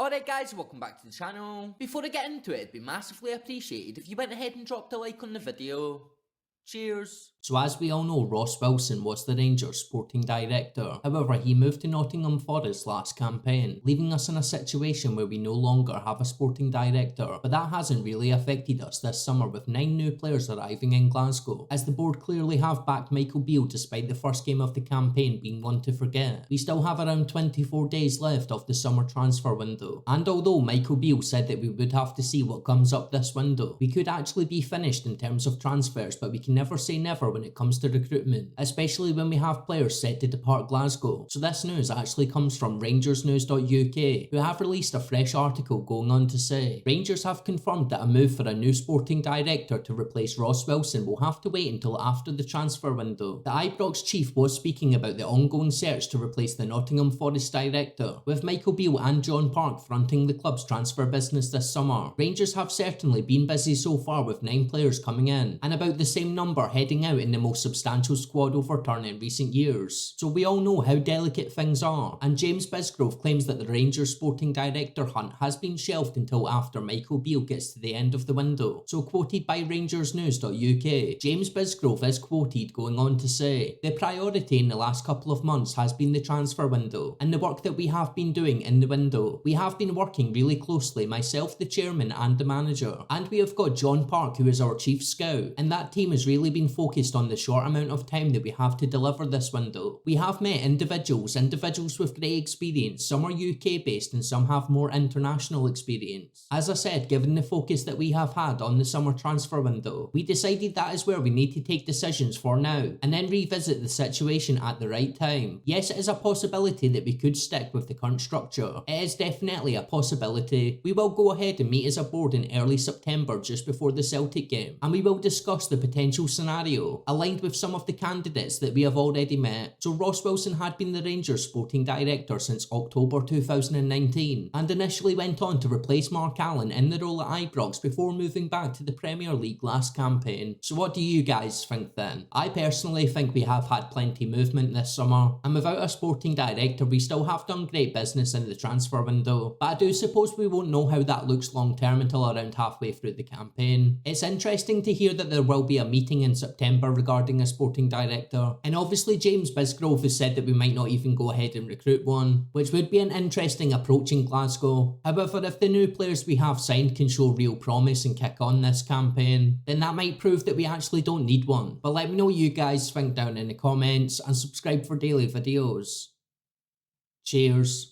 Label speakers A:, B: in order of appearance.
A: Alright guys, welcome back to the channel. Before I get into it, it'd be massively appreciated if you went ahead and dropped a like on the video. Cheers.
B: So as we all know, Ross Wilson was the Rangers sporting director. However, he moved to Nottingham Forest last campaign, leaving us in a situation where we no longer have a sporting director. But that hasn't really affected us this summer, with 9 new players arriving in Glasgow, as the board clearly have backed Michael Beale despite the first game of the campaign being one to forget. We still have around 24 days left of the summer transfer window, and although Michael Beale said that we would have to see what comes up this window, we could actually be finished in terms of transfers, but we can never say never when it comes to recruitment, especially when we have players set to depart Glasgow. So this news actually comes from rangersnews.uk, who have released a fresh article going on to say, Rangers have confirmed that a move for a new sporting director to replace Ross Wilson will have to wait until after the transfer window. The Ibrox chief was speaking about the ongoing search to replace the Nottingham Forest director, with Michael Beale and John Park fronting the club's transfer business this summer. Rangers have certainly been busy so far, with 9 players coming in, and about the same number heading out in the most substantial squad overturn in recent years. So we all know how delicate things are, and James Bisgrove claims that the Rangers sporting director hunt has been shelved until after Michael Beale gets to the end of the window. So quoted by rangersnews.uk, James Bisgrove is quoted going on to say, the priority in the last couple of months has been the transfer window and the work that we have been doing in the window. We have been working really closely, myself, the chairman and the manager, and we have got John Park, who is our chief scout, and that team has really been focused on the short amount of time that we have to deliver this window. We have met individuals with great experience. Some are UK based and some have more international experience. As I said, given the focus that we have had on the summer transfer window, we decided that is where we need to take decisions for now, and then revisit the situation at the right time. Yes, it is a possibility that we could stick with the current structure. It is definitely a possibility. We will go ahead and meet as a board in early September just before the Celtic game, and we will discuss the potential scenario aligned with some of the candidates that we have already met. So Ross Wilson had been the Rangers sporting director since October 2019, and initially went on to replace Mark Allen in the role at Ibrox before moving back to the Premier League last campaign. So what do you guys think then? I personally think we have had plenty movement this summer, and without a sporting director we still have done great business in the transfer window, but I do suppose we won't know how that looks long term until around halfway through the campaign. It's interesting to hear that there will be a meeting in September regarding a sporting director, and obviously James Bisgrove has said that we might not even go ahead and recruit one, which would be an interesting approach in Glasgow. However, if the new players we have signed can show real promise and kick on this campaign, then that might prove that we actually don't need one. But let me know what you guys think down in the comments, and subscribe for daily videos. Cheers.